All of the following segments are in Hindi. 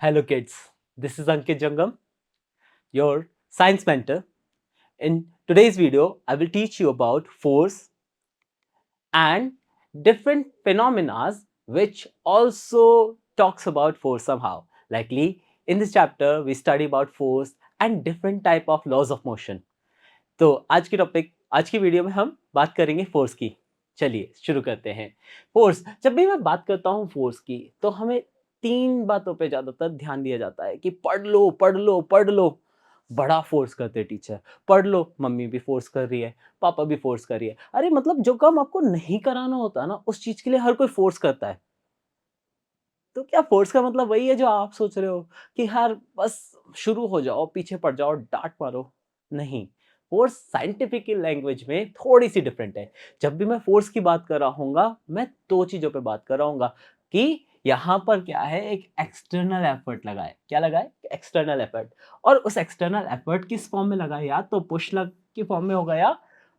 Hello kids, this is Ankit Jangam, your science mentor. In today's video, I will teach you about force and different phenomena which also talks about force somehow. Likely in this chapter we study about force and different type of laws of motion. तो आज की वीडियो में हम बात करेंगे फोर्स की। चलिए शुरू करते हैं। फोर्स, जब भी मैं बात करता हूँ फोर्स की, तो हमें तीन बातों पे ज्यादातर ध्यान दिया जाता है कि पढ़ लो पढ़ लो पढ़ लो। बड़ा फोर्स करते हैं टीचर, पढ़ लो। मम्मी भी फोर्स कर रही है, पापा भी फोर्स कर रही है। अरे मतलब जो काम आपको नहीं कराना होता ना, उस चीज के लिए हर कोई फोर्स करता है। तो क्या फोर्स का मतलब वही है जो आप सोच रहे हो कि यार बस शुरू हो जाओ, पीछे पड़ जाओ, डांट मारो? नहीं, फोर्स साइंटिफिक लैंग्वेज में थोड़ी सी डिफरेंट है। जब भी मैं फोर्स की बात कर रहा हूँ, मैं दो चीजों पे बात कर रहा हूँ कि यहाँ पर क्या है, एक एक्सटर्नल एफर्ट लगा है। क्या लगा है? External effort. और उस एक्सटर्नल एफर्ट किस फॉर्म में लगा है? या तो पुश लग की फॉर्म में होगा या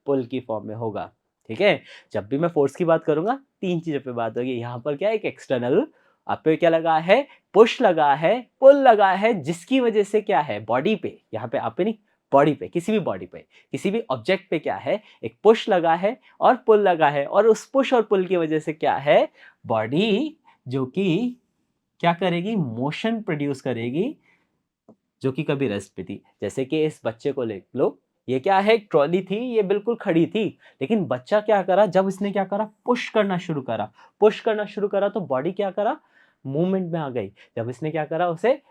पुल की फॉर्म में होगा। ठीक है, जब भी मैं फोर्स की बात करूंगा तीन चीजों पे बात होगी। यहाँ पर क्या है, एक एक्सटर्नल, आप पे क्या लगा है, पुश लगा है, पुल लगा है, जिसकी वजह से क्या है, बॉडी पे, यहाँ पे आप पे नहीं, बॉडी पे, किसी भी बॉडी पे, किसी भी ऑब्जेक्ट पे क्या है, एक पुश लगा है और पुल लगा है। और उस पुश और पुल की वजह से क्या है, बॉडी जो कि क्या करेगी, मोशन प्रोड्यूस करेगी, जो कि कभी रेस्ट पे थी। जैसे कि इस बच्चे को ले लो, ये क्या है, एक ट्रॉली थी, ये बिल्कुल खड़ी थी, लेकिन बच्चा क्या करा, जब इसने क्या करा, पुश करना शुरू करा। पुश करना शुरू करा तो बॉडी क्या करा, मूवमेंट में आ गई। जब इसने क्या करा, उसे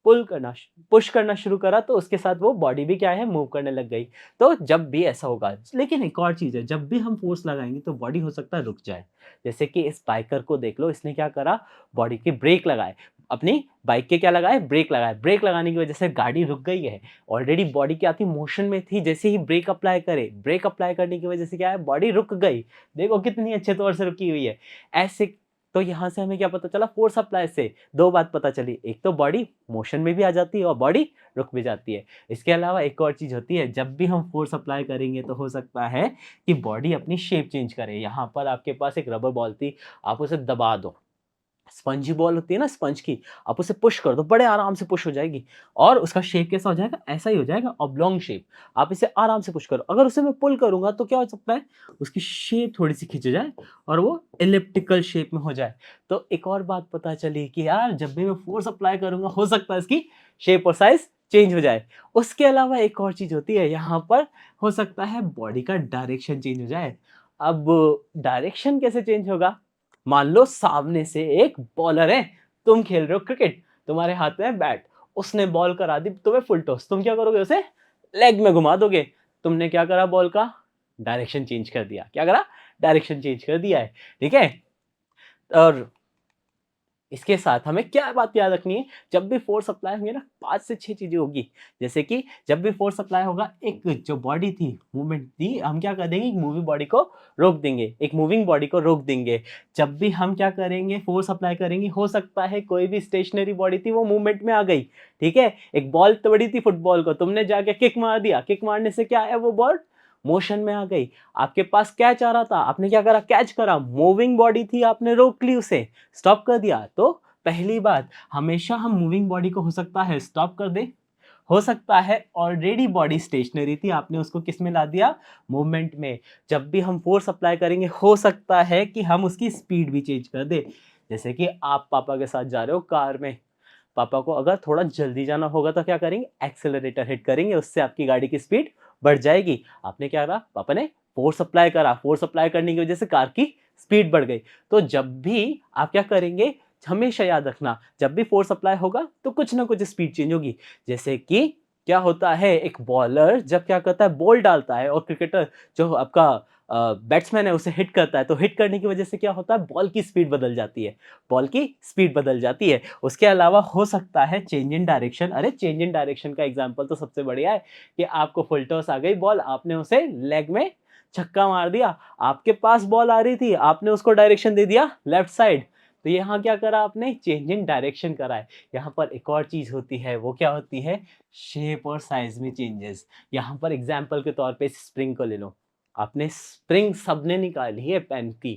पुश करना शुरू करा, तो उसके साथ वो बॉडी भी क्या है, मूव करने लग गई। तो जब भी ऐसा होगा, लेकिन एक और चीज है, जब भी हम फोर्स लगाएंगे तो बॉडी हो सकता है रुक जाए। जैसे कि इस बाइकर को देख लो, इसने क्या करा, बॉडी के ब्रेक लगाए, अपनी बाइक के क्या लगाए, ब्रेक लगाए। ब्रेक लगाने की वजह से गाड़ी रुक गई है। ऑलरेडी बॉडी क्या थी, मोशन में थी। जैसे ही ब्रेक अप्लाई करे, ब्रेक अप्लाई करने की वजह से क्या है, बॉडी रुक गई। देखो कितनी अच्छे तौर से रुकी हुई है ऐसे। तो यहां से हमें क्या पता चला, फोर्स अप्लाई से दो बात पता चली, एक तो बॉडी मोशन में भी आ जाती है और बॉडी रुक भी जाती है। इसके अलावा एक और चीज होती है, जब भी हम फोर्स अप्लाई करेंगे तो हो सकता है कि बॉडी अपनी शेप चेंज करे। यहाँ पर आपके पास एक रबर बॉल थी, आप उसे दबा दो, स्पंजी बॉल होती है ना, स्पंज की, आप उसे पुश कर दो, बड़े आराम से पुश हो जाएगी। और उसका शेप कैसा हो जाएगा, ऐसा ही हो जाएगा, ऑब्लोंग शेप। आप इसे आराम से पुश करो। अगर उसे मैं पुल करूंगा तो क्या हो सकता है, उसकी शेप थोड़ी सी खिंच जाए और वो एलिप्टिकल शेप में हो जाए। तो एक और बात पता चली कि यार जब भी मैं फोर्स अप्लाई करूंगा, हो सकता है इसकी शेप और साइज चेंज हो जाए। उसके अलावा एक और चीज होती है, यहाँ पर हो सकता है बॉडी का डायरेक्शन चेंज हो जाए। अब डायरेक्शन कैसे चेंज होगा, मान लो सामने से एक बॉलर है, तुम खेल रहे हो क्रिकेट, तुम्हारे हाथ में है बैट, उसने बॉल करा दी तुम्हें फुल टॉस, तुम क्या करोगे, उसे लेग में घुमा दोगे। तुमने क्या करा, बॉल का डायरेक्शन चेंज कर दिया। क्या करा, डायरेक्शन चेंज कर दिया है। ठीक है, और इसके साथ हमें क्या बात याद रखनी है, जब भी फोर्स अप्लाई होंगे ना, 5 से 6 चीजें होगी। जैसे कि जब भी फोर्स अप्लाई होगा, एक जो बॉडी थी, मूवमेंट थी, हम क्या कर देंगे, एक मूविंग बॉडी को रोक देंगे, एक मूविंग बॉडी को रोक देंगे। जब भी हम क्या करेंगे, फोर्स अप्लाई करेंगे, हो सकता है कोई भी स्टेशनरी बॉडी थी वो मूवमेंट में आ गई। ठीक है, एक बॉल तोड़ी थी फुटबॉल को, तुमने जाके किक मार दिया, किक मारने से क्या है, वो बॉल मोशन में आ गई। आपके पास कैच आ रहा था, आपने क्या करा, कैच करा, मूविंग बॉडी थी, आपने रोक ली, उसे स्टॉप कर दिया। तो पहली बात, हमेशा हम मूविंग बॉडी को हो सकता है स्टॉप कर दे, हो सकता है ऑलरेडी बॉडी स्टेशनरी थी, आपने उसको किस में ला दिया, मूवमेंट में। जब भी हम फोर्स अप्लाई करेंगे, हो सकता है कि हम उसकी स्पीड भी चेंज कर दे। जैसे कि आप पापा के साथ जा रहे हो कार में, पापा को अगर थोड़ा जल्दी जाना होगा तो क्या करेंगे, एक्सेलरेटर हिट करेंगे, उससे आपकी गाड़ी की स्पीड बढ़ जाएगी। आपने क्या करा, पापा ने फोर्स अप्लाई करा, फोर्स अप्लाई करने की वजह से कार की स्पीड बढ़ गई। तो जब भी आप क्या करेंगे, हमेशा याद रखना, जब भी फोर्स अप्लाई होगा तो कुछ ना कुछ स्पीड चेंज होगी। जैसे कि क्या होता है, एक बॉलर जब क्या करता है, बॉल डालता है, और क्रिकेटर जो आपका बैट्समैन है उसे हिट करता है, तो हिट करने की वजह से क्या होता है, बॉल की स्पीड बदल जाती है, बॉल की स्पीड बदल जाती है। उसके अलावा हो सकता है चेंज इन डायरेक्शन। अरे चेंज इन डायरेक्शन का एग्जांपल तो सबसे बढ़िया है कि आपको फुल टॉस आ गई बॉल, आपने उसे लेग में छक्का मार दिया, आपके पास बॉल आ रही थी, आपने उसको डायरेक्शन दे दिया लेफ्ट साइड। तो यहाँ क्या करा आपने, चेंज इन डायरेक्शन करा है। यहाँ पर एक और चीज होती है, वो क्या होती है, शेप और साइज में चेंजेस। यहाँ पर एग्जाम्पल के तौर पे स्प्रिंग को ले लो, आपने स्प्रिंग सबने निकाली है पेन की।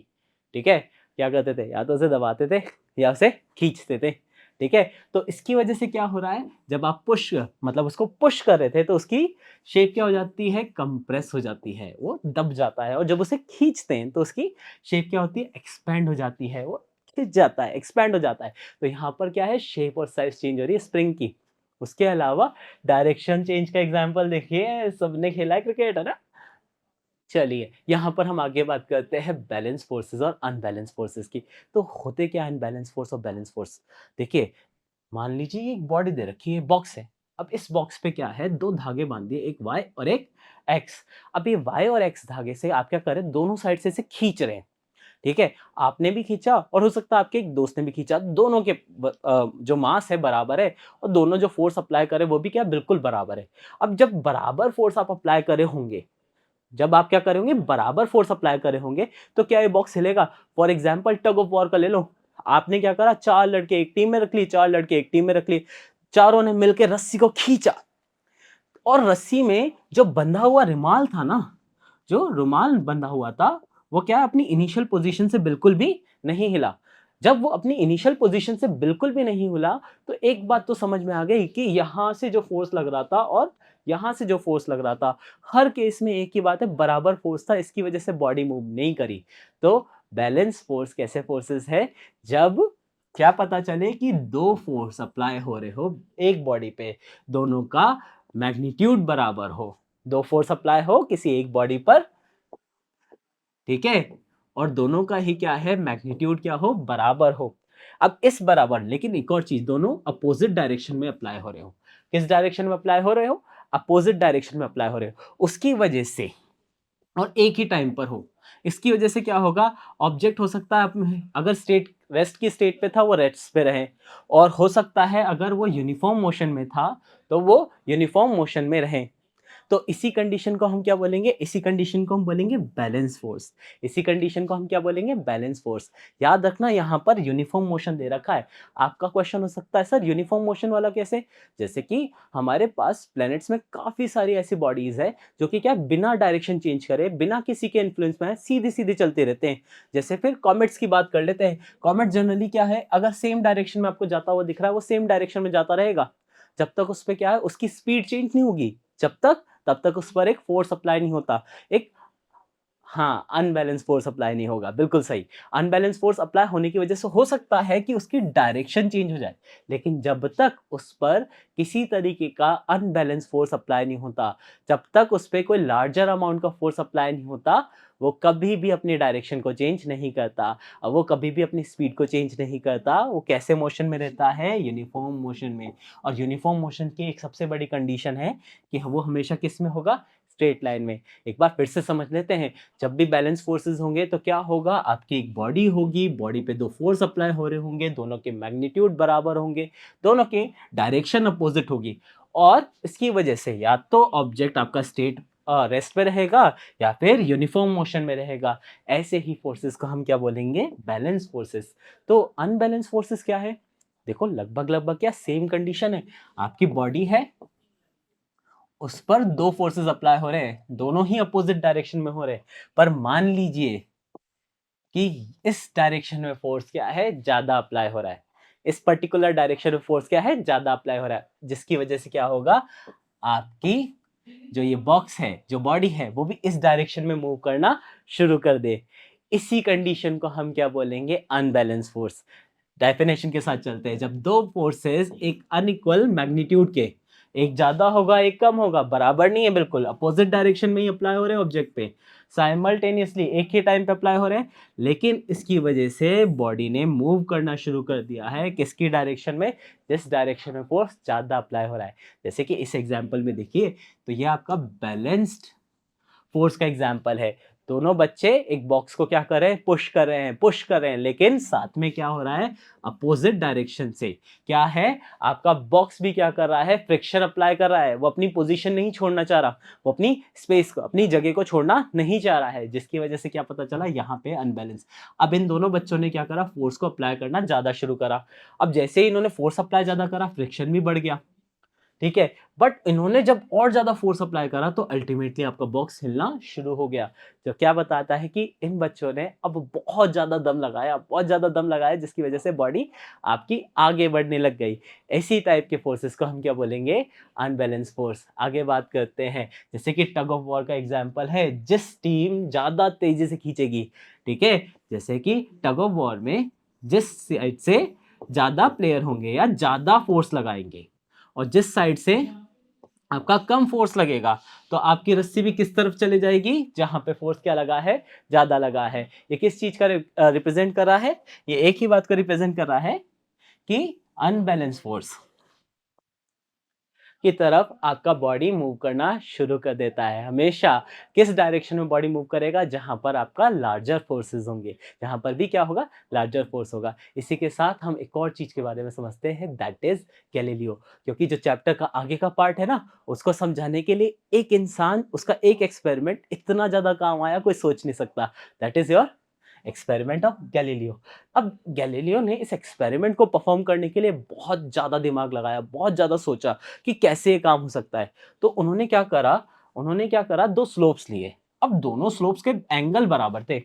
ठीक है, क्या करते थे, या तो उसे दबाते थे या उसे खींचते थे। ठीक है। तो इसकी वजह से क्या हो रहा है, जब आप पुश मतलब उसको पुश कर रहे थे तो उसकी शेप क्या हो जाती है, कंप्रेस हो जाती है, वो दब जाता है। और जब उसे खींचते हैं तो उसकी शेप क्या होती है, एक्सपेंड हो जाती है, वो खिंच जाता है, एक्सपेंड हो जाता है। तो यहाँ पर क्या है, शेप और साइज चेंज हो रही है स्प्रिंग की। उसके अलावा डायरेक्शन चेंज का एग्जाम्पल देखिए, सबने खेला है क्रिकेट, है ना। चलिए यहाँ पर हम आगे बात करते हैं बैलेंस फोर्सेस और अनबैलेंस फोर्सेस की। तो होते क्या अनबैलेंस फोर्स और बैलेंस फोर्स, देखिए मान लीजिए ये एक बॉडी दे रखी है, बॉक्स है। अब इस बॉक्स पे क्या है, दो धागे बांध दिए, एक वाई और एक एक्स। अब ये वाई और एक्स धागे से आप क्या करें, दोनों साइड से इसे खींच रहे हैं, ठीक है। आपने भी खींचा और हो सकता है आपके एक दोस्त ने भी खींचा, दोनों के जो मास है बराबर है, और दोनों जो फोर्स अप्लाई करे वो भी क्या बिल्कुल बराबर है। अब जब बराबर फोर्स आप अप्लाई करे होंगे, जब आप क्या करेंगे, बराबर फोर्स अप्लाई करे होंगे, तो क्या ये बॉक्स हिलेगा। For example tug of war का ले लो, आपने क्या करा, चार लड़के एक टीम में रख लिए, चार लड़के एक टीम में रख लिए, चारों ने मिलकर रस्सी को खींचा, और रस्सी में जो बंधा हुआ रुमाल था ना, जो रुमाल बंधा हुआ था, वो क्या अपनी इनिशियल पोजीशन से बिल्कुल भी नहीं हिला। जब वो अपनी इनिशियल पोजीशन से बिल्कुल भी नहीं हिला, तो एक बात तो समझ में आ गई कि यहां से जो फोर्स लग रहा था और यहां से जो फोर्स लग रहा था, हर केस में एक ही बात है, बराबर फोर्स था, इसकी वजह से बॉडी मूव नहीं करी। तो बैलेंस फोर्स कैसे फोर्सेस है, जब क्या पता चले कि दो फोर्स अप्लाई हो रहे हो एक बॉडी पे, दोनों का मैग्नीट्यूड बराबर हो, दो फोर्स अप्लाई हो किसी एक बॉडी पर, ठीक है, और दोनों का ही क्या है, मैग्नीट्यूड क्या हो, बराबर हो। अब इस बराबर, लेकिन एक और चीज, दोनों अपोजिट डायरेक्शन में अप्लाई हो रहे हो। किस डायरेक्शन में अप्लाई हो रहे हो, अपोजिट डायरेक्शन में अप्लाई हो रहे हो, उसकी वजह से, और एक ही टाइम पर हो, इसकी वजह से क्या होगा, ऑब्जेक्ट हो सकता है अगर स्टेट रेस्ट की स्टेट पे था वो रेस्ट पे रहे, और हो सकता है अगर वो यूनिफॉर्म मोशन में था तो वो यूनिफॉर्म मोशन में रहे। तो इसी कंडीशन को हम क्या बोलेंगे, इसी कंडीशन को हम बोलेंगे बैलेंस फोर्स। इसी कंडीशन को हम क्या बोलेंगे, बैलेंस फोर्स। याद रखना यहाँ पर यूनिफॉर्म मोशन दे रखा है। आपका क्वेश्चन हो सकता है सर यूनिफॉर्म मोशन वाला कैसे, जैसे कि हमारे पास प्लैनेट्स में काफी सारी ऐसी बॉडीज है जो कि क्या बिना डायरेक्शन चेंज करे, बिना किसी के इन्फ्लुएंस में सीधे सीधे चलते रहते हैं। जैसे फिर कॉमेट्स की बात कर लेते हैं। कॉमेट जनरली क्या है, अगर सेम डायरेक्शन में आपको जाता हुआ दिख रहा है, वो सेम डायरेक्शन में जाता रहेगा, जब तक उस पर क्या है, उसकी स्पीड चेंज नहीं होगी, जब तक तब तक उस पर एक फोर्स अप्लाई नहीं होता, एक, हाँ, अनबैलेंस फोर्स अप्लाई नहीं होगा, बिल्कुल सही। अनबैलेंस फोर्स अप्लाई होने की वजह से हो सकता है कि उसकी डायरेक्शन चेंज हो जाए, लेकिन जब तक उस पर किसी तरीके का अनबैलेंस फोर्स अप्लाई नहीं होता, जब तक उस पर कोई लार्जर अमाउंट का फोर्स अप्लाई नहीं होता, वो कभी भी अपनी डायरेक्शन को चेंज नहीं करता, और वो कभी भी अपनी स्पीड को चेंज नहीं करता। वो कैसे मोशन में रहता है, यूनिफॉर्म मोशन में। और यूनिफॉर्म मोशन की एक सबसे बड़ी कंडीशन है कि वो हमेशा किस में होगा, स्ट्रेट लाइन में। एक बार फिर से समझ लेते हैं, जब भी बैलेंस फोर्सेस होंगे तो क्या होगा, आपकी एक बॉडी होगी, बॉडी पे दो फोर्स अप्लाई हो रहे होंगे, दोनों के मैग्नीट्यूड बराबर होंगे, दोनों के डायरेक्शन अपोजिट होगी, और इसकी वजह से या तो ऑब्जेक्ट आपका स्टेट रेस्ट पे रहेगा या फिर यूनिफॉर्म मोशन में रहेगा। ऐसे ही फोर्सेस को हम क्या बोलेंगे, बैलेंस फोर्सेस। तो अनबैलेंस फोर्सेस क्या है, देखो लगभग लगभग क्या सेम कंडीशन है। आपकी बॉडी है, उस पर दो फोर्सेस अप्लाई हो रहे हैं, दोनों ही अपोजिट डायरेक्शन में हो रहे हैं, पर मान लीजिए कि इस डायरेक्शन में फोर्स क्या है, ज्यादा अप्लाई हो रहा है, इस पर्टिकुलर डायरेक्शन में फोर्स क्या है, ज्यादा अप्लाई हो रहा है, जिसकी वजह से क्या होगा, आपकी जो ये बॉक्स है, जो बॉडी है, वो भी इस डायरेक्शन में मूव करना शुरू कर दे। इसी कंडीशन को हम क्या बोलेंगे, अनबैलेंस फोर्स। डेफिनेशन के साथ चलते हैं, जब दो फोर्सेस एक अनइक्वल मैग्नीट्यूड के, एक ज्यादा होगा एक कम होगा, बराबर नहीं है, बिल्कुल अपोजिट डायरेक्शन में ही अप्लाई हो रहे हैं ऑब्जेक्ट पे, साइमल्टेनियसली एक ही टाइम पे अप्लाई हो रहे हैं, लेकिन इसकी वजह से बॉडी ने मूव करना शुरू कर दिया है किसकी डायरेक्शन में, जिस डायरेक्शन में फोर्स ज्यादा अप्लाई हो रहा है। जैसे कि इस एग्जांपल में देखिए, तो ये आपका बैलेंस्ड फोर्स का एग्जाम्पल है। दोनों बच्चे एक बॉक्स को क्या कर रहे हैं, पुश कर रहे हैं, पुश कर रहे हैं, लेकिन साथ में क्या हो रहा है, अपोजिट डायरेक्शन से क्या है, आपका बॉक्स भी क्या कर रहा है, फ्रिक्शन अप्लाई कर रहा है, वो अपनी पोजीशन नहीं छोड़ना चाह रहा, वो अपनी स्पेस को, अपनी जगह को छोड़ना नहीं चाह रहा है, जिसकी वजह से क्या पता चला, यहाँ पे अनबैलेंस। अब इन दोनों बच्चों ने क्या करा, फोर्स को अप्लाई करना ज्यादा शुरू करा। अब जैसे ही इन्होंने फोर्स अप्लाई ज्यादा करा, फ्रिक्शन भी बढ़ गया, ठीक है। बट इन्होंने जब और ज़्यादा फोर्स अप्लाई करा तो अल्टीमेटली आपका बॉक्स हिलना शुरू हो गया, जो क्या बताता है कि इन बच्चों ने अब बहुत ज़्यादा दम लगाया, बहुत ज़्यादा दम लगाया, जिसकी वजह से बॉडी आपकी आगे बढ़ने लग गई। इसी टाइप के फोर्सेस को हम क्या बोलेंगे? Unbalance force. आगे बात करते हैं, जैसे कि टग ऑफ वॉर का एग्जाम्पल है, जिस टीम ज़्यादा तेज़ी से खींचेगी, ठीक है, जैसे कि टग ऑफ वॉर में जिस साइड से ज़्यादा प्लेयर होंगे या ज़्यादा फोर्स लगाएंगे और जिस साइड से आपका कम फोर्स लगेगा, तो आपकी रस्सी भी किस तरफ चले जाएगी? जहां पे फोर्स क्या लगा है? ज्यादा लगा है। ये किस चीज का रिप्रेजेंट कर रहा है? ये एक ही बात को रिप्रेजेंट कर रहा है कि अनबैलेंस फोर्स की तरफ आपका बॉडी मूव करना शुरू कर देता है। हमेशा किस डायरेक्शन में बॉडी मूव करेगा? जहां पर आपका लार्जर फोर्सेस होंगे, जहां पर भी क्या होगा? लार्जर फोर्स होगा। इसी के साथ हम एक और चीज के बारे में समझते हैं, दैट इज गैलीलियो। क्योंकि जो चैप्टर का आगे का पार्ट है ना, उसको समझाने के लिए एक इंसान, उसका एक एक्सपेरिमेंट इतना ज्यादा काम आया, कोई सोच नहीं सकता। That is your experiment of Galileo. अब गैलीलियो ने इस एक्सपेरिमेंट को परफॉर्म करने के लिए बहुत ज़्यादा दिमाग लगाया, बहुत ज़्यादा सोचा कि कैसे ये काम हो सकता है। तो उन्होंने क्या करा, दो स्लोप्स लिए। अब दोनों स्लोप्स के एंगल बराबर थे,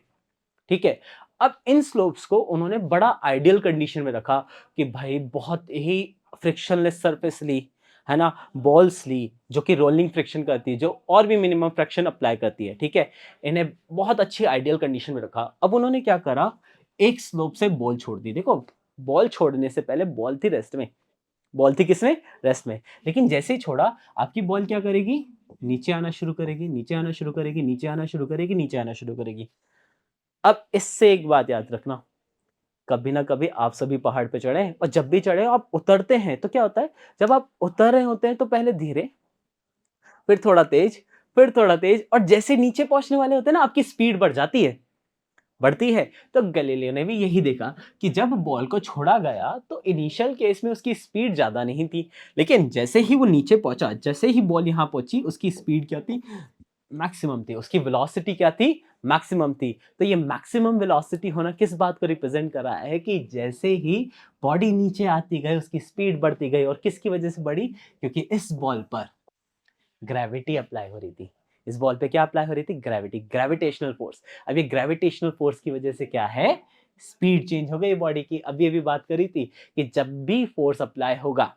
ठीक है। अब इन स्लोप्स को उन्होंने बड़ा आइडियल कंडीशन में रखा कि भाई बहुत ही फ्रिक्शनलेस सरफेस ली, है ना, बॉल्स ली जो कि रोलिंग फ्रिक्शन करती है, जो और भी मिनिमम फ्रिक्शन अप्लाई करती है, ठीक है। इन्हें बहुत अच्छी आइडियल कंडीशन में रखा। अब उन्होंने क्या करा, एक स्लोप से बॉल छोड़ दी। देखो, बॉल छोड़ने से पहले बॉल थी रेस्ट में, बॉल थी किसमें? रेस्ट में। लेकिन जैसे ही छोड़ा, आपकी बॉल क्या करेगी? नीचे आना शुरू करेगी, नीचे आना शुरू करेगी, नीचे आना शुरू करेगी, नीचे आना शुरू करेगी। अब इससे एक बात याद रखना, कभी ना कभी आप सभी पहाड़ पे चढ़े, और जब भी चढ़े आप उतरते हैं तो क्या होता है? जब आप उतर रहे होते हैं तो पहले धीरे, फिर थोड़ा तेज, फिर थोड़ा तेज, और जैसे नीचे पहुंचने वाले होते हैं ना, आपकी स्पीड बढ़ जाती है, बढ़ती है। तो गैलीलियो ने भी यही देखा कि जब बॉल को छोड़ा गया तो इनिशियल केस में उसकी स्पीड ज्यादा नहीं थी, लेकिन जैसे ही वो नीचे पहुंचा, जैसे ही बॉल यहां पहुंची, उसकी स्पीड क्या थी? मैक्सिमम थी। उसकी वेलोसिटी क्या थी? मैक्सिमम थी। तो ये मैक्सिमम वेलोसिटी होना किस बात को रिप्रेजेंट कर रहा है? कि जैसे ही बॉडी नीचे आती गई, उसकी स्पीड बढ़ती गई। और किसकी वजह से बढ़ी? क्योंकि इस बॉल पर ग्रेविटी अप्लाई हो रही थी। इस बॉल पे क्या अप्लाई हो रही थी? Gravity, gravitational force. अब ये ग्रेविटेशनल फोर्स की वजह से क्या है? स्पीड चेंज हो गई बॉडी की। अभी अभी बात करी थी कि जब भी फोर्स अप्लाई होगा,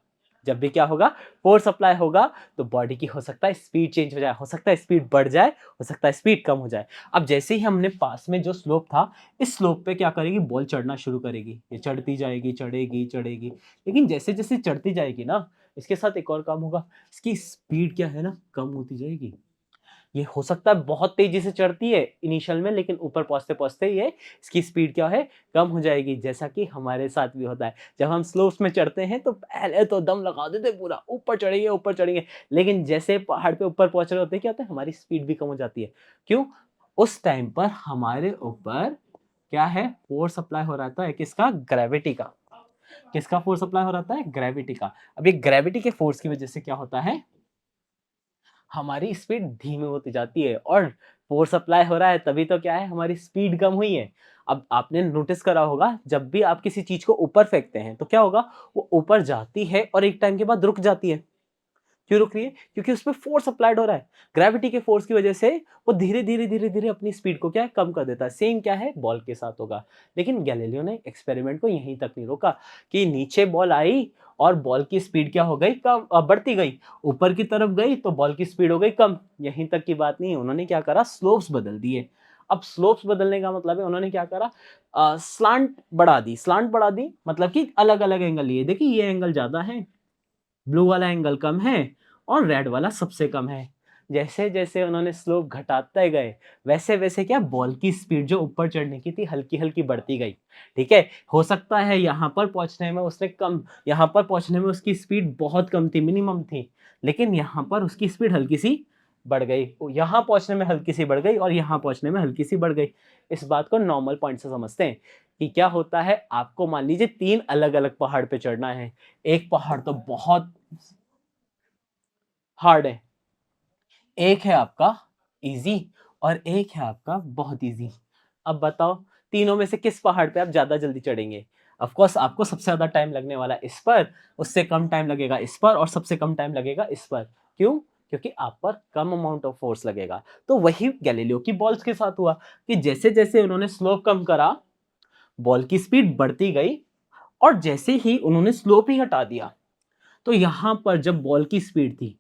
जब भी क्या होगा? फोर्स अप्लाई होगा, तो बॉडी की हो सकता है स्पीड चेंज हो जाए, हो सकता है स्पीड बढ़ जाए, हो सकता है स्पीड कम हो जाए। अब जैसे ही हमने पास में जो स्लोप था, इस स्लोप पे क्या करेगी? बॉल चढ़ना शुरू करेगी। ये चढ़ती जाएगी, चढ़ेगी, चढ़ेगी। लेकिन जैसे जैसे चढ़ती जाएगी ना, इसके साथ एक और काम होगा, इसकी स्पीड क्या है ना, कम होती जाएगी। ये हो सकता है बहुत तेजी से चढ़ती है इनिशियल में, लेकिन ऊपर पहुंचते पहुंचते ये इसकी स्पीड क्या है? कम हो जाएगी। जैसा कि हमारे साथ भी होता है, जब हम स्लोप्स में चढ़ते हैं तो पहले तो दम लगा देते हैं पूरा, ऊपर चढ़ेंगे ऊपर चढ़ेंगे। लेकिन जैसे पहाड़ पे ऊपर पहुंच रहे होते हैं, क्या होता है? हमारी स्पीड भी कम हो जाती है। क्यों? उस टाइम पर हमारे ऊपर क्या है? फोर्स अप्लाई हो रहा है, किसका? ग्रेविटी का। किसका फोर्स अप्लाई हो रहा है? ग्रेविटी का। अब ये ग्रेविटी के फोर्स की वजह से क्या होता है? हमारी स्पीड धीमी होती जाती है, और फोर्स अप्लाई हो रहा है तभी तो क्या है? हमारी स्पीड कम हुई है। अब आपने नोटिस करा होगा, जब भी आप किसी चीज को ऊपर फेंकते हैं तो क्या होगा? वो ऊपर जाती है और एक टाइम के बाद रुक जाती है। क्यों रुक रही है? क्योंकि उसपे फोर्स अप्लाइड हो रहा है। ग्रेविटी के फोर्स की वजह से वो धीरे धीरे धीरे धीरे अपनी स्पीड को क्या है? कम कर देता है। सेम क्या है? बॉल के साथ होगा। लेकिन गैलीलियो ने एक्सपेरिमेंट को यहीं तक नहीं रोका कि नीचे बॉल आई और बॉल की स्पीड क्या हो गई? कम, बढ़ती गई। ऊपर की तरफ गई तो बॉल की स्पीड हो गई कम। यहीं तक की बात नहीं है, उन्होंने क्या करा? स्लोप्स बदल दिए। अब स्लोप्स बदलने का मतलब है, उन्होंने क्या करा? स्लांट बढ़ा दी। स्लांट बढ़ा दी मतलब कि अलग अलग एंगल लिए। देखिए, ये एंगल ज्यादा है, ब्लू वाला एंगल कम है, और रेड वाला सबसे कम है। जैसे जैसे उन्होंने स्लोप घटाते गए, वैसे वैसे क्या? बॉल की स्पीड जो ऊपर चढ़ने की थी, हल्की हल्की बढ़ती गई। ठीक है। हो सकता है यहाँ पर पहुंचने में उसने कम, यहाँ पर पहुंचने में उसकी स्पीड बहुत कम थी, मिनिमम थी, लेकिन यहाँ पर उसकी स्पीड हल्की सी बढ़ गई। यहाँ पहुंचने में हल्की सी बढ़ गई और यहाँ पहुंचने में हल्की सी बढ़ गई। इस बात को नॉर्मल पॉइंट से समझते हैं कि क्या होता है। आपको मान लीजिए 3 अलग अलग पहाड़ पे चढ़ना है। एक पहाड़ तो बहुत हार्ड है, एक है आपका इजी, और एक है आपका बहुत इजी। अब बताओ, तीनों में से किस पहाड़ पे आप ज्यादा जल्दी चढ़ेंगे? ऑफ कोर्स आपको सबसे ज़्यादा टाइम लगने वाला इस पर, उससे कम टाइम लगेगा इस पर और सबसे कम टाइम लगेगा इस पर। क्यों? क्योंकि आप पर कम अमाउंट ऑफ फोर्स लगेगा। तो वही गैलीलियो की बॉल्स के साथ हुआ कि जैसे-जैसे उन्होंने स्लोप कम करा, बॉल की स्पीड बढ़ती गई और जैसे ही उन्होंने स्लोप ही हटा दिया, तो यहाँ पर जब बॉल की स्पीड थी,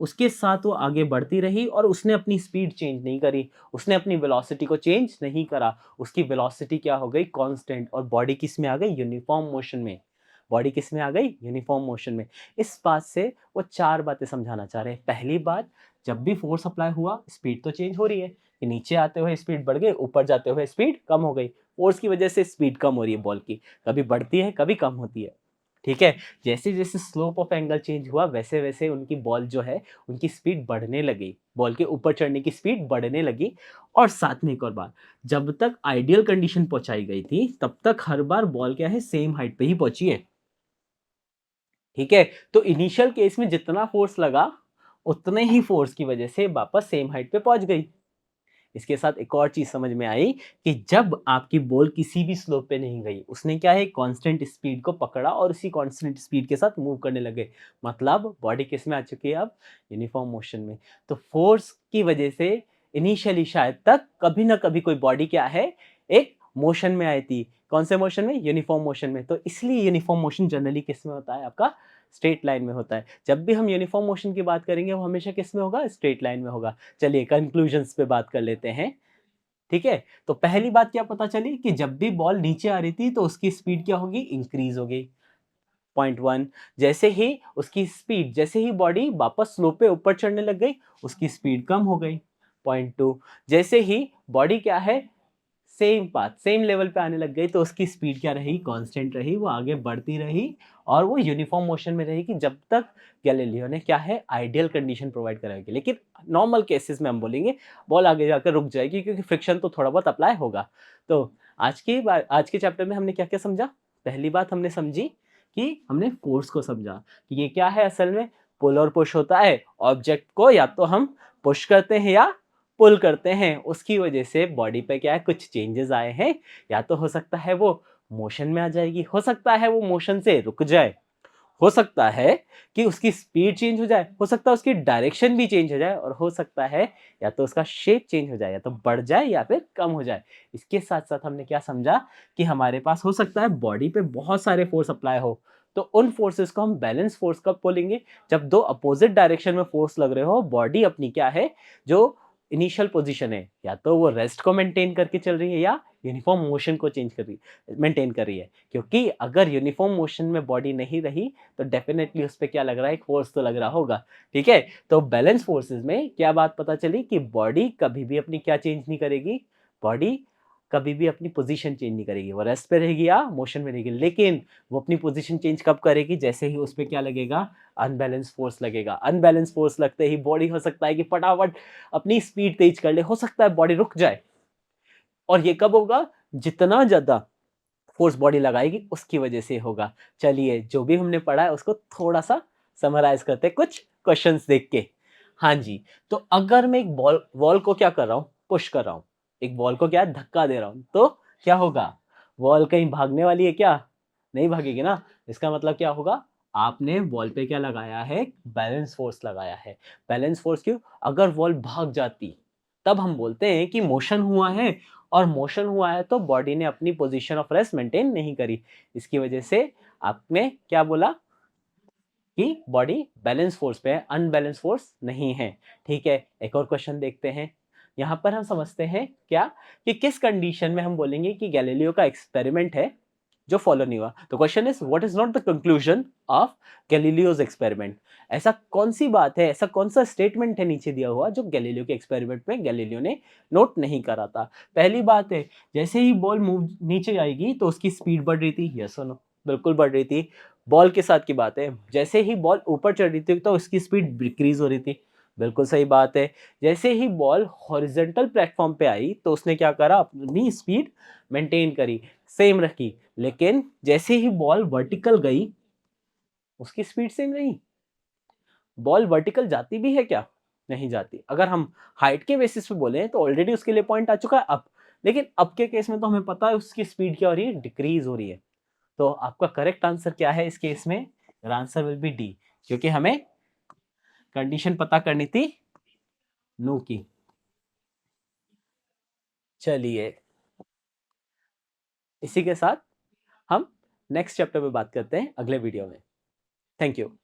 उसके साथ वो आगे बढ़ती रही और उसने अपनी स्पीड चेंज नहीं करी, उसने अपनी वेलोसिटी को चेंज नहीं करा। उसकी वेलोसिटी क्या हो गई? कांस्टेंट। और बॉडी किस में आ गई? यूनिफॉर्म मोशन में। बॉडी किस में आ गई? यूनिफॉर्म मोशन में। इस बात से वो 4 बातें समझाना चाह रहे हैं। पहली बात, जब भी फोर्स अप्लाई हुआ, स्पीड तो चेंज हो रही है कि नीचे आते हुए स्पीड बढ़ गई, ऊपर जाते हुए स्पीड कम हो गई। फोर्स की वजह से स्पीड कम हो रही है बॉल की, कभी बढ़ती है, कभी कम होती है। ठीक है? जैसे-जैसे स्लोप ऑफ एंगल चेंज हुआ, वैसे-वैसे उनकी बॉल जो है, उनकी स्पीड बढ़ने लगी। बॉल के ऊपर चढ़ने की स्पीड बढ़ने लगी। और साथ में एक और बात, जब तक आइडियल कंडीशन पहुँचाई गई थी, तब तक हर बार बॉल क्या है? सेम हाइट पे ही पहुँची है। ठीक है? तो इनिशियल केस में जितना फोर्स लगा, उतने ही फोर्स की वजह से वापस सेम हाइट पे पहुँच गई। इसके साथ एक और चीज़ समझ में आई कि जब आपकी बॉल किसी भी स्लोप पे नहीं गई, उसने क्या है? कांस्टेंट स्पीड को पकड़ा और उसी कांस्टेंट स्पीड के साथ मूव करने लगे। मतलब बॉडी किस में आ चुकी है अब? यूनिफॉर्म मोशन में। तो फोर्स की वजह से इनिशियली शायद तक कभी ना कभी कोई बॉडी क्या है? एक मोशन में आई थी। कौन से मोशन में? यूनिफॉर्म मोशन में। तो इसलिए यूनिफॉर्म मोशन जनरली किस में होता है? आपका स्ट्रेट लाइन में होता है। जब भी हम यूनिफॉर्म मोशन की बात करेंगे, वो हमेशा किस में होगा? स्ट्रेट लाइन में होगा। चलिए कंक्लूजन्स पे बात कर लेते हैं। ठीक है? तो पहली बात क्या पता चली कि जब भी बॉल नीचे आ रही थी तो उसकी स्पीड क्या होगी? इंक्रीज़ होगी। पॉइंट 1। जैसे ही उसकी स्पीड, जैसे ही बॉडी वापस स्लोप पे ऊपर चढ़ने लग गई, उसकी स्पीड कम हो गई। पॉइंट 2। जैसे ही बॉडी क्या है? सेम पाथ, सेम लेवल पे आने लग गई, तो उसकी स्पीड क्या रही? कांस्टेंट रही, वो आगे बढ़ती रही और वो यूनिफॉर्म मोशन में रहेगी जब तक गैलीलियो ने क्या है? आइडियल कंडीशन प्रोवाइड कराएगी। लेकिन नॉर्मल केसेस में हम बोलेंगे बॉल आगे जाकर रुक जाएगी क्योंकि फ्रिक्शन तो थोड़ा बहुत अप्लाई होगा। तो आज के चैप्टर में हमने क्या-क्या समझा? पहली बात हमने समझी कि हमने फोर्स को समझा कि ये क्या है असल में? पुल और पुश होता है। ऑब्जेक्ट को या तो हम पुश करते हैं या पुल करते हैं, उसकी वजह से बॉडी पे क्या है? कुछ चेंजेस आए हैं। या तो हो सकता है वो मोशन में आ जाएगी, हो सकता है वो मोशन से रुक जाए, हो सकता है कि उसकी स्पीड चेंज हो जाए, हो सकता है उसकी डायरेक्शन भी चेंज हो जाए और हो सकता है या तो उसका शेप चेंज हो जाए, या तो बढ़ जाए या फिर कम हो जाए। इसके साथ-साथ हमने क्या समझा कि हमारे पास हो सकता है बॉडी पे बहुत सारे फोर्स अप्लाई हो, तो उन फोर्सेस को हम बैलेंस फोर्स कब बोलेंगे? जब 2 अपोजिट डायरेक्शन में फोर्स लग रहे हो, बॉडी अपनी क्या है? जो इनिशियल पोजीशन है, या तो वो रेस्ट को मेंटेन करके चल रही है या यूनिफॉर्म मोशन को चेंज कर रही मेंटेन कर रही है। क्योंकि अगर यूनिफॉर्म मोशन में बॉडी नहीं रही, तो डेफिनेटली उस पे क्या लग रहा है? एक फोर्स तो लग रहा होगा। ठीक है? तो बैलेंस फोर्सेस में क्या बात पता चली कि बॉडी कभी भी अपनी क्या चेंज नहीं करेगी? बॉडी कभी भी अपनी पोजीशन चेंज नहीं करेगी। वो रेस्ट पे रहेगी या मोशन में रहेगी। लेकिन वो अपनी पोजीशन चेंज कब करेगी? जैसे ही उस पे क्या लगेगा? अनबैलेंस फोर्स लगेगा। अनबैलेंस फोर्स लगते ही बॉडी हो सकता है कि फटाफट अपनी स्पीड तेज कर ले, हो सकता है बॉडी रुक जाए। और ये कब होगा? जितना ज़्यादा फ़ोर्स बॉडी लगाएगी उसकी वजह से होगा। चलिए जो भी हमने पढ़ा है उसको थोड़ा-सा समराइज़ करते हैं कुछ क्वेश्चन्स देख के। हाँ जी, तो अगर मैं एक बॉल बॉल को क्या कर रहा हूँ? पुश कर रहा हूँ। एक बॉल को क्या है? धक्का दे रहा हूँ, तो क्या होगा? बॉल कहीं भागने वाली है क्या? नहीं भागेगी ना। इसका मतलब क्या होगा? आपने बॉल पे क्या लगाया है? बैलेंस फ़ोर्स लगाया है। बैलेंस फ़ोर्स क्यों? अगर बॉल भाग जाती, तब हम बोलते हैं कि मोशन हुआ है और मोशन हुआ है तो बॉडी ने अपनी पोजीशन ऑफ रेस्ट मेंटेन नहीं करी। इसकी वजह से आपने क्या बोला कि बॉडी बैलेंस फोर्स पे है, अनबैलेंस फोर्स नहीं है। ठीक है, एक और क्वेश्चन देखते हैं। यहाँ पर हम समझते हैं क्या कि किस कंडीशन में हम बोलेंगे कि गैलीलियो का एक्सपेरिमेंट है जो फॉलो नहीं हुआ। तो question is what is not the conclusion of Galileo's experiment. ऐसा कौन सी बात है, ऐसा कौन सा स्टेटमेंट है नीचे दिया हुआ जो गैलीलियो के एक्सपेरिमेंट में गैलीलियो ने नोट नहीं करा था। पहली बात है, जैसे ही बॉल मूव नीचे आएगी तो उसकी स्पीड बढ़ रही थी, यस और नो? बिल्कुल बढ़ रही थी। बॉल के साथ की बात है, जैसे ही बॉल ऊपर चढ़ रही थी तो उसकी स्पीड डिक्रीज हो रही थी, बिल्कुल सही बात है। जैसे ही बॉल हॉरिजॉन्टल प्लेटफॉर्म पे आई तो उसने क्या करा? अपनी स्पीड मेंटेन करी, सेम रखी। लेकिन जैसे ही बॉल वर्टिकल गई, उसकी स्पीड सेम रही। बॉल वर्टिकल जाती भी है क्या? नहीं जाती। अगर हम हाइट के बेसिस पे बोले तो ऑलरेडी उसके लिए पॉइंट आ चुका है अप। लेकिन अब के केस में तो हमें पता है उसकी स्पीड क्या हो रही है? डिक्रीज हो रही है। तो आपका करेक्ट आंसर क्या है इस केस में? Your answer will be D, क्योंकि हमें कंडीशन पता करनी थी नो की। चलिए, इसी के साथ हम नेक्स्ट चैप्टर पे बात करते हैं अगले वीडियो में। Thank you.